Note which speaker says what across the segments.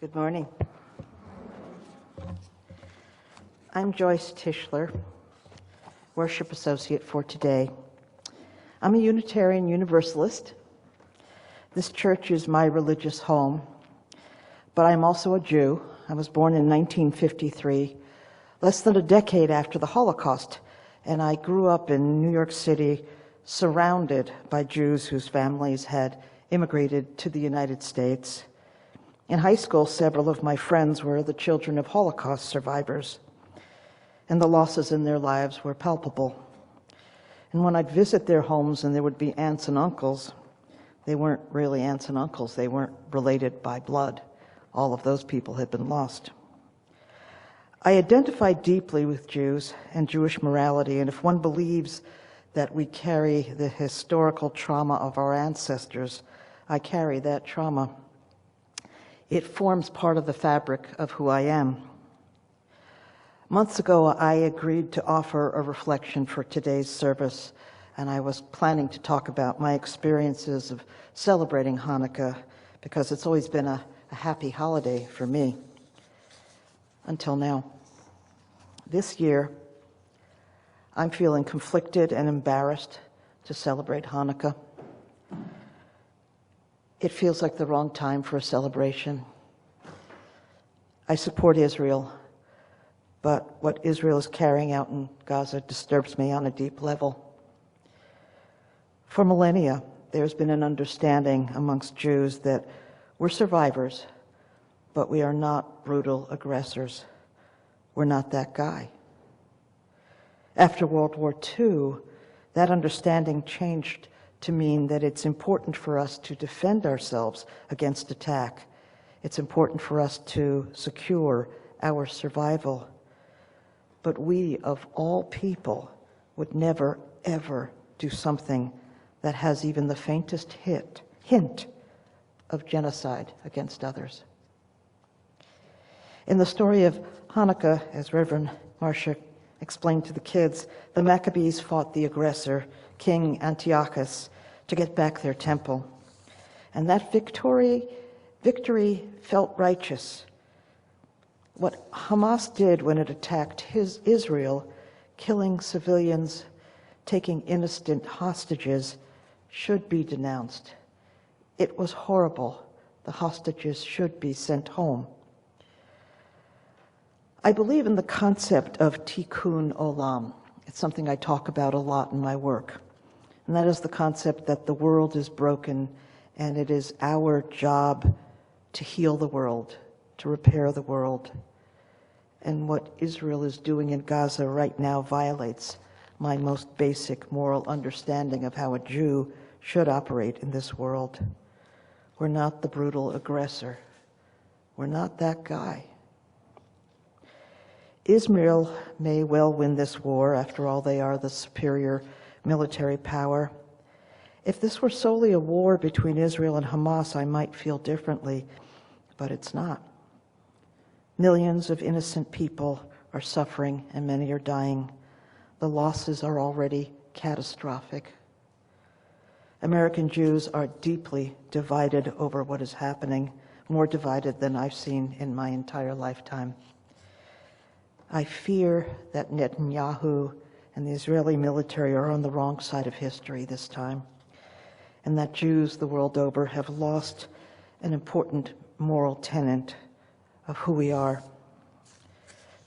Speaker 1: Good morning. I'm Joyce Tischler, Worship Associate for today. I'm a Unitarian Universalist. This church is my religious home, but I'm also a Jew. I was born in 1953, less than a decade after the Holocaust, and I grew up in New York City surrounded by Jews whose families had immigrated to the United States. In high school, several of my friends were the children of Holocaust survivors, and the losses in their lives were palpable. And when I'd visit their homes and there would be aunts and uncles, they weren't really aunts and uncles. They weren't related by blood. All of those people had been lost. I identify deeply with Jews and Jewish morality, and if one believes that we carry the historical trauma of our ancestors, I carry that trauma. It forms part of the fabric of who I am. Months ago, I agreed to offer a reflection for today's service, and I was planning to talk about my experiences of celebrating Hanukkah, because it's always been a happy holiday for me, until now. This year, I'm feeling conflicted and embarrassed to celebrate Hanukkah. It feels like the wrong time for a celebration. I support Israel, but what Israel is carrying out in Gaza disturbs me on a deep level. For millennia, there's been an understanding amongst Jews that we're survivors, but we are not brutal aggressors. We're not that guy. After World War II, that understanding changed to mean that it's important for us to defend ourselves against attack. It's important for us to secure our survival. But we, of all people, would never, ever do something that has even the faintest hint of genocide against others. In the story of Hanukkah, as Reverend Marcia explained to the kids, the Maccabees fought the aggressor, King Antiochus, to get back their temple. And that victory felt righteous. What Hamas did when it attacked Israel, killing civilians, taking innocent hostages, should be denounced. It was horrible. The hostages should be sent home. I believe in the concept of tikkun olam. It's something I talk about a lot in my work. And that is the concept that the world is broken and it is our job to heal the world, to repair the world. And what Israel is doing in Gaza right now violates my most basic moral understanding of how a Jew should operate in this world. We're not the brutal aggressor. We're not that guy. Israel may well win this war. After all, they are the superior military power. If this were solely a war between Israel and Hamas, I might feel differently, but it's not. Millions of innocent people are suffering and many are dying. The losses are already catastrophic. American Jews are deeply divided over what is happening, more divided than I've seen in my entire lifetime. I fear that Netanyahu and the Israeli military are on the wrong side of history this time, and that Jews the world over have lost an important moral tenet of who we are.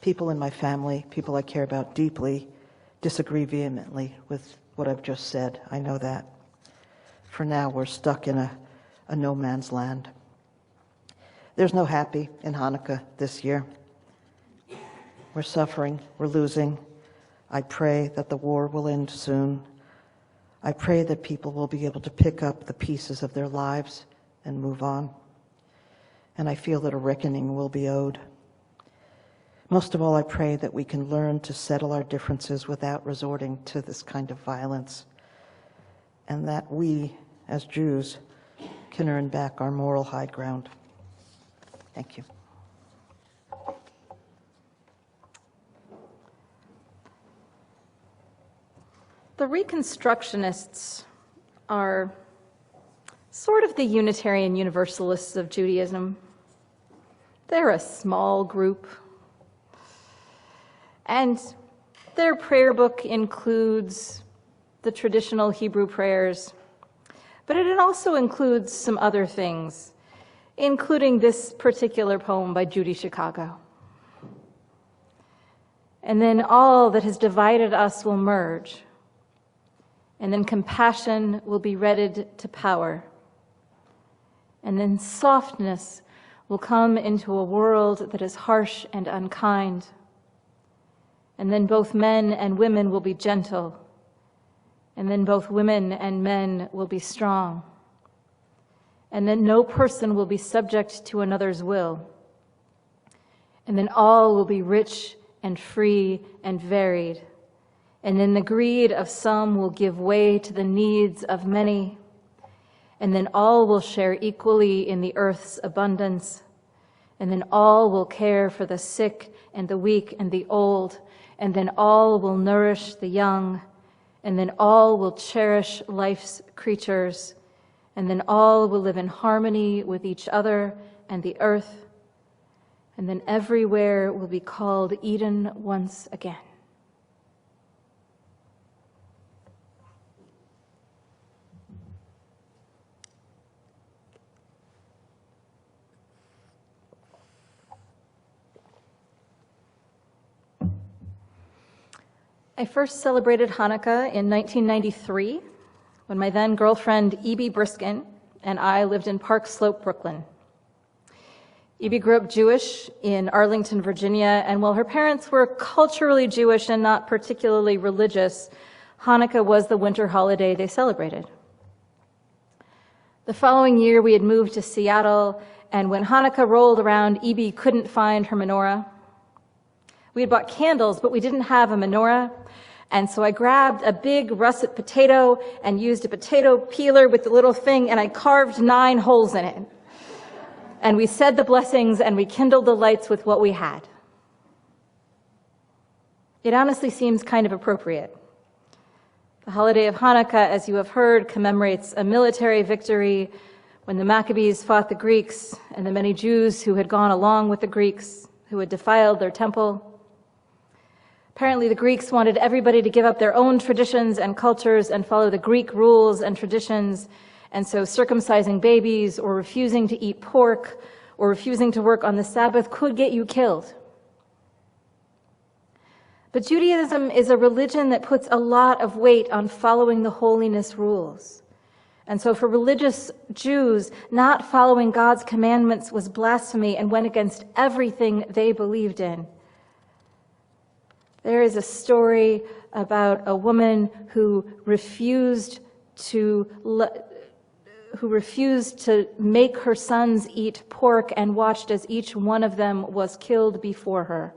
Speaker 1: People in my family, people I care about deeply, disagree vehemently with what I've just said. I know that. For now, we're stuck in a no man's land. There's no happy in Hanukkah this year. We're suffering, we're losing. I pray that the war will end soon. I pray that people will be able to pick up the pieces of their lives and move on. And I feel that a reckoning will be owed. Most of all, I pray that we can learn to settle our differences without resorting to this kind of violence, and that we, as Jews, can earn back our moral high ground. Thank you.
Speaker 2: The Reconstructionists are sort of the Unitarian Universalists of Judaism. They're a small group. And their prayer book includes the traditional Hebrew prayers, but it also includes some other things, including this particular poem by Judy Chicago. And then all that has divided us will merge, and then compassion will be wedded to power, and then softness will come into a world that is harsh and unkind, and then both men and women will be gentle, and then both women and men will be strong, and then no person will be subject to another's will, and then all will be rich and free and varied, and then the greed of some will give way to the needs of many, and then all will share equally in the earth's abundance, and then all will care for the sick and the weak and the old, and then all will nourish the young, and then all will cherish life's creatures, and then all will live in harmony with each other and the earth, and then everywhere will be called Eden once again. I first celebrated Hanukkah in 1993 when my then girlfriend E.B. Briskin and I lived in Park Slope, Brooklyn. E.B. grew up Jewish in Arlington, Virginia, and while her parents were culturally Jewish and not particularly religious, Hanukkah was the winter holiday they celebrated. The following year, we had moved to Seattle, and when Hanukkah rolled around, E.B. couldn't find her menorah. We had bought candles, but we didn't have a menorah, and so I grabbed a big russet potato and used a potato peeler with the little thing, and I carved 9 holes in it. And we said the blessings, and we kindled the lights with what we had. It honestly seems kind of appropriate. The holiday of Hanukkah, as you have heard, commemorates a military victory when the Maccabees fought the Greeks and the many Jews who had gone along with the Greeks, who had defiled their temple. Apparently, the Greeks wanted everybody to give up their own traditions and cultures and follow the Greek rules and traditions, and so circumcising babies or refusing to eat pork or refusing to work on the Sabbath could get you killed. But Judaism is a religion that puts a lot of weight on following the holiness rules. And so for religious Jews, not following God's commandments was blasphemy and went against everything they believed in. There is a story about a woman who refused to make her sons eat pork and watched as each one of them was killed before her.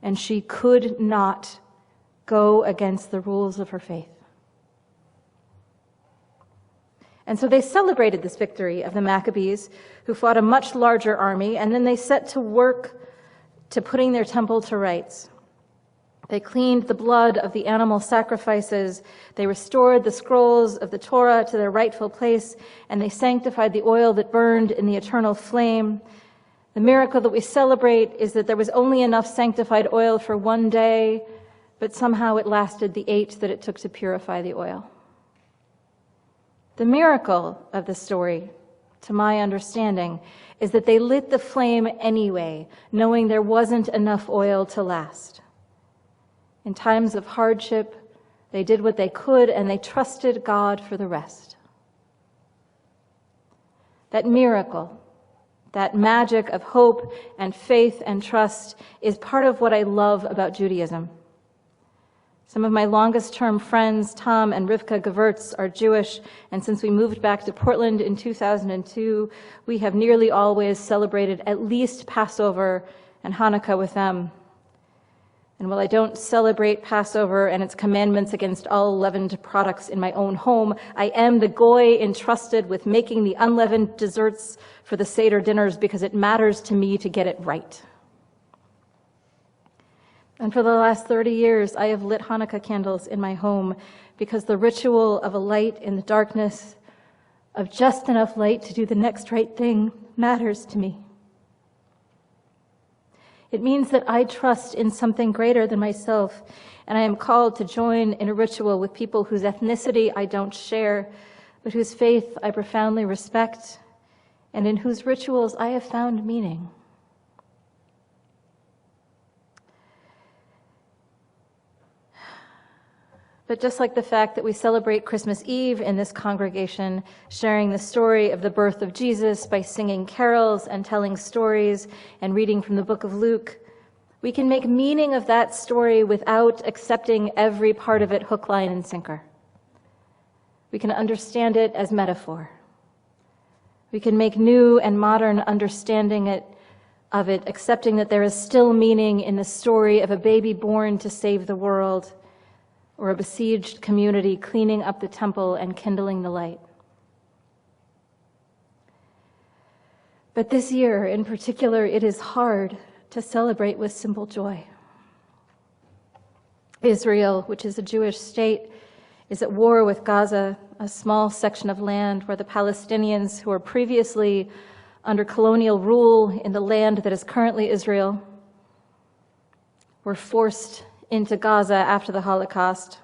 Speaker 2: And she could not go against the rules of her faith. And so they celebrated this victory of the Maccabees, who fought a much larger army, and then they set to work to putting their temple to rights. They cleaned the blood of the animal sacrifices, they restored the scrolls of the Torah to their rightful place, and they sanctified the oil that burned in the eternal flame. The miracle that we celebrate is that there was only enough sanctified oil for one day, but somehow it lasted the 8 that it took to purify the oil. The miracle of the story, to my understanding, is that they lit the flame anyway, knowing there wasn't enough oil to last. In times of hardship, they did what they could, and they trusted God for the rest. That miracle, that magic of hope and faith and trust, is part of what I love about Judaism. Some of my longest-term friends, Tom and Rivka Gewurz, are Jewish, and since we moved back to Portland in 2002, we have nearly always celebrated at least Passover and Hanukkah with them. And while I don't celebrate Passover and its commandments against all leavened products in my own home, I am the goy entrusted with making the unleavened desserts for the Seder dinners because it matters to me to get it right. And for the last 30 years, I have lit Hanukkah candles in my home because the ritual of a light in the darkness, of just enough light to do the next right thing, matters to me. It means that I trust in something greater than myself, and I am called to join in a ritual with people whose ethnicity I don't share, but whose faith I profoundly respect, and in whose rituals I have found meaning. But just like the fact that we celebrate Christmas Eve in this congregation, sharing the story of the birth of Jesus by singing carols and telling stories and reading from the book of Luke, we can make meaning of that story without accepting every part of it hook, line, and sinker. We can understand it as metaphor. We can make new and modern understanding of it, accepting that there is still meaning in the story of a baby born to save the world, or a besieged community cleaning up the temple and kindling the light. But this year in particular, it is hard to celebrate with simple joy. Israel, which is a Jewish state, is at war with Gaza, a small section of land where the Palestinians, who were previously under colonial rule in the land that is currently Israel, were forced into Gaza after the Holocaust,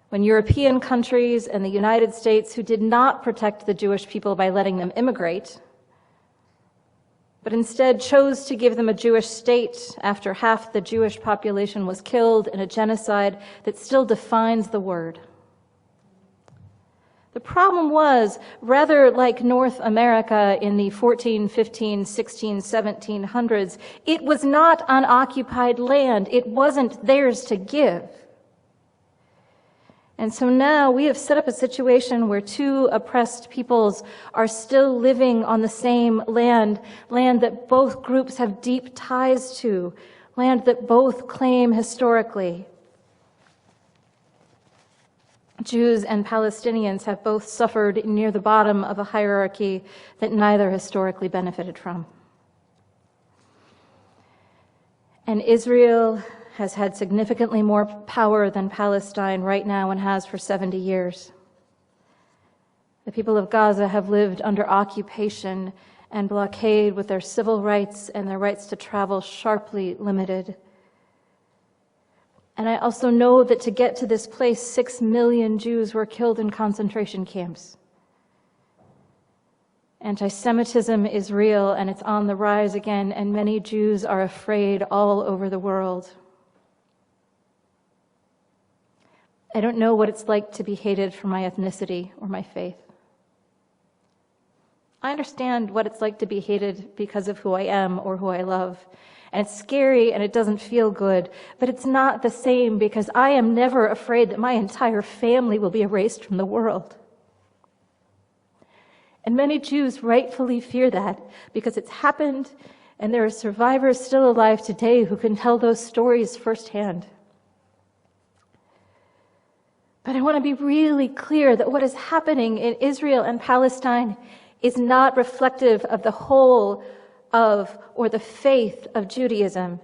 Speaker 2: when European countries and the United States, who did not protect the Jewish people by letting them immigrate, but instead chose to give them a Jewish state after half the Jewish population was killed in a genocide that still defines the word. The problem was, rather like North America in the 14, 15, 16, 1700s, it was not unoccupied land. It wasn't theirs to give. And so now we have set up a situation where two oppressed peoples are still living on the same land that both groups have deep ties to, land that both claim historically. Jews and Palestinians have both suffered near the bottom of a hierarchy that neither historically benefited from. And Israel has had significantly more power than Palestine right now and has for 70 years. The people of Gaza have lived under occupation and blockade with their civil rights and their rights to travel sharply limited. And I also know that to get to this place, 6 million Jews were killed in concentration camps. Anti-Semitism is real, and it's on the rise again, and many Jews are afraid all over the world. I don't know what it's like to be hated for my ethnicity or my faith. I understand what it's like to be hated because of who I am or who I love. And it's scary and it doesn't feel good, but it's not the same because I am never afraid that my entire family will be erased from the world. And many Jews rightfully fear that because it's happened and there are survivors still alive today who can tell those stories firsthand. But I want to be really clear that what is happening in Israel and Palestine is not reflective of the whole of or the faith of Judaism,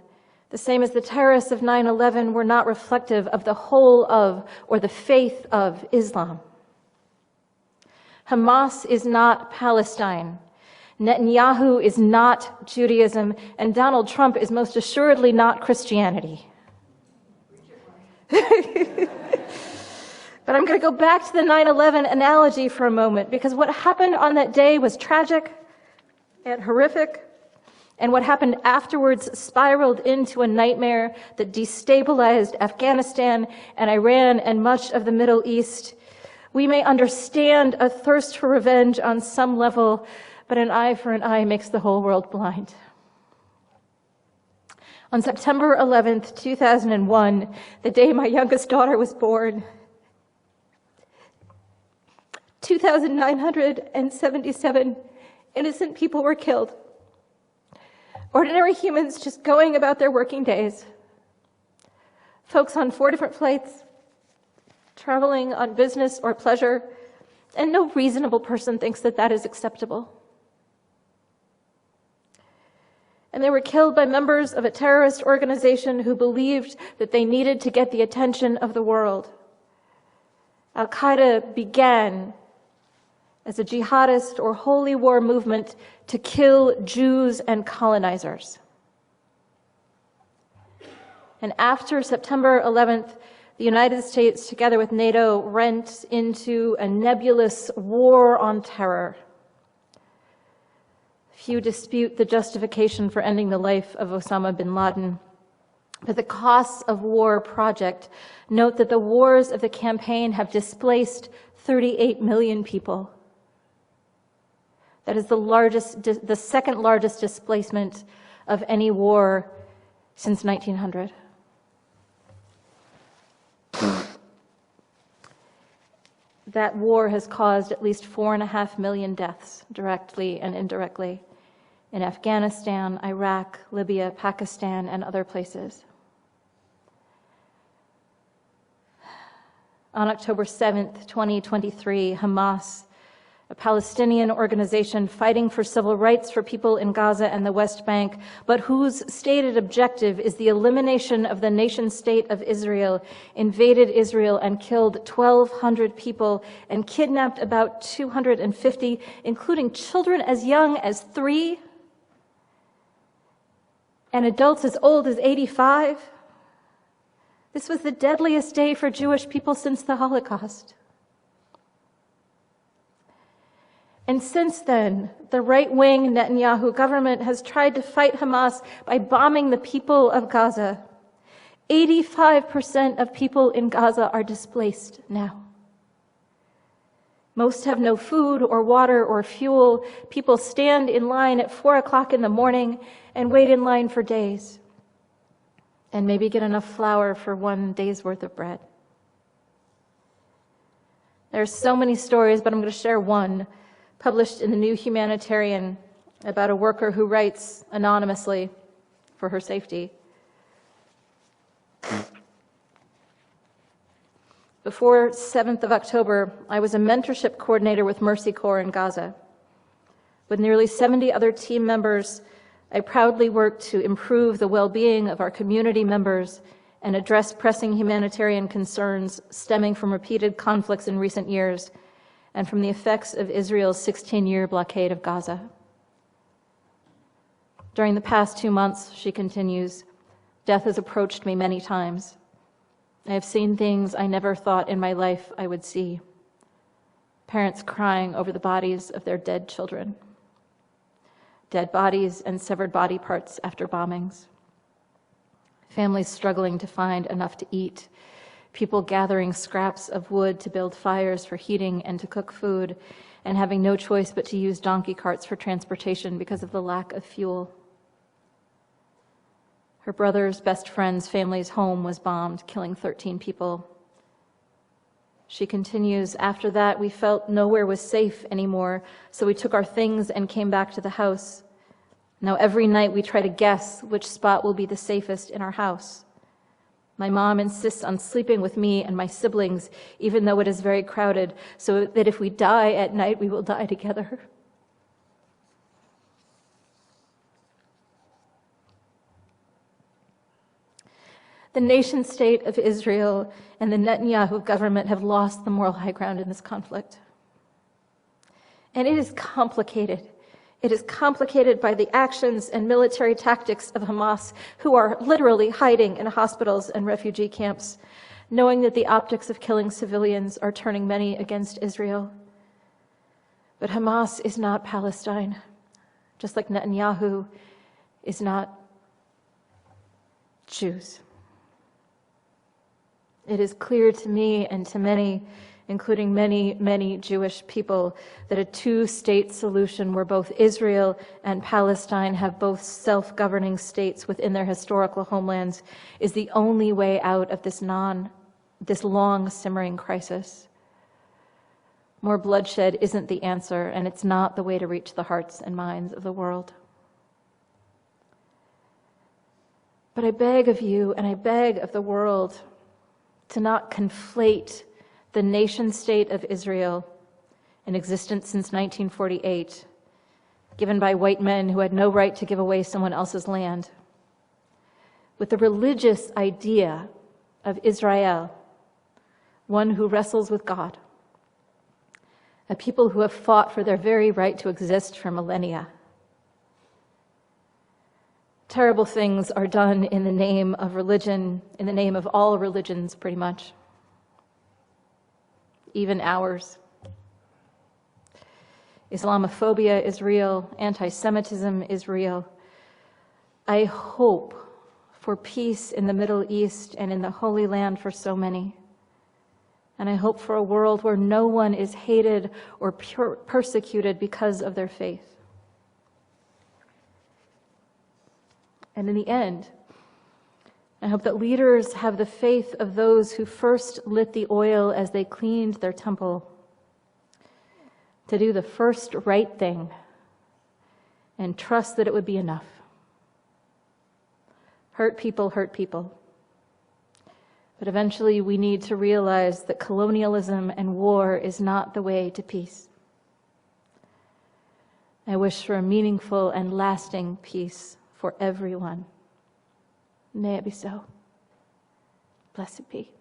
Speaker 2: the same as the terrorists of 9/11 were not reflective of the whole of or the faith of Islam. Hamas is not Palestine. Netanyahu is not Judaism, and Donald Trump is most assuredly not Christianity. But I'm going to go back to the 9/11 analogy for a moment, because what happened on that day was tragic and horrific, and what happened afterwards spiraled into a nightmare that destabilized Afghanistan and Iran and much of the Middle East. We may understand a thirst for revenge on some level, but an eye for an eye makes the whole world blind. On September 11th, 2001, the day my youngest daughter was born, 2,977 innocent people were killed. Ordinary humans just going about their working days. Folks on 4 different flights, traveling on business or pleasure, and no reasonable person thinks that that is acceptable. And they were killed by members of a terrorist organization who believed that they needed to get the attention of the world. Al-Qaeda began as a jihadist or holy war movement to kill Jews and colonizers. And after September 11th, the United States, together with NATO, went into a nebulous war on terror. Few dispute the justification for ending the life of Osama bin Laden. But the Costs of War project note that the wars of the campaign have displaced 38 million people. That is the second largest displacement of any war since 1900. That war has caused at least 4.5 million deaths, directly and indirectly, in Afghanistan, Iraq, Libya, Pakistan, and other places. On October 7th, 2023, Hamas, a Palestinian organization fighting for civil rights for people in Gaza and the West Bank, but whose stated objective is the elimination of the nation-state of Israel, invaded Israel and killed 1,200 people and kidnapped about 250, including children as young as 3 and adults as old as 85. This was the deadliest day for Jewish people since the Holocaust. And since then, the right-wing Netanyahu government has tried to fight Hamas by bombing the people of Gaza. 85% of people in Gaza are displaced now. Most have no food or water or fuel. People stand in line at 4 o'clock in the morning and wait in line for days, and maybe get enough flour for 1 day's worth of bread. There's so many stories, but I'm going to share one published in the New Humanitarian about a worker who writes anonymously for her safety. Before 7th of October, I was a mentorship coordinator with Mercy Corps in Gaza. With nearly 70 other team members, I proudly worked to improve the well-being of our community members and address pressing humanitarian concerns stemming from repeated conflicts in recent years and from the effects of Israel's 16-year blockade of Gaza. During the past 2 months, she continues, death has approached me many times. I have seen things I never thought in my life I would see. Parents crying over the bodies of their dead children. Dead bodies and severed body parts after bombings. Families struggling to find enough to eat. People gathering scraps of wood to build fires for heating and to cook food, and having no choice but to use donkey carts for transportation because of the lack of fuel. Her brother's best friend's family's home was bombed, killing 13 people. She continues, after that, we felt nowhere was safe anymore, so we took our things and came back to the house. Now every night we try to guess which spot will be the safest in our house. My mom insists on sleeping with me and my siblings, even though it is very crowded, so that if we die at night, we will die together. The nation-state of Israel and the Netanyahu government have lost the moral high ground in this conflict. And it is complicated. It is complicated by the actions and military tactics of Hamas, who are literally hiding in hospitals and refugee camps, knowing that the optics of killing civilians are turning many against Israel. But Hamas is not Palestine, just like Netanyahu is not Jews. It is clear to me and to many, including many, many Jewish people, that a two-state solution where both Israel and Palestine have both self-governing states within their historical homelands is the only way out of this long simmering crisis. More bloodshed isn't the answer, and it's not the way to reach the hearts and minds of the world. But I beg of you, and I beg of the world, to not conflate the nation-state of Israel, in existence since 1948, given by white men who had no right to give away someone else's land, with the religious idea of Israel, one who wrestles with God, a people who have fought for their very right to exist for millennia. Terrible things are done in the name of religion, in the name of all religions, pretty much. Even ours. Islamophobia is real. Anti-Semitism is real. I hope for peace in the Middle East and in the Holy Land for so many. And I hope for a world where no one is hated or persecuted because of their faith. And in the end, I hope that leaders have the faith of those who first lit the oil as they cleaned their temple, to do the first right thing and trust that it would be enough. Hurt people hurt people. But eventually we need to realize that colonialism and war is not the way to peace. I wish for a meaningful and lasting peace for everyone. May it be so. Blessed be.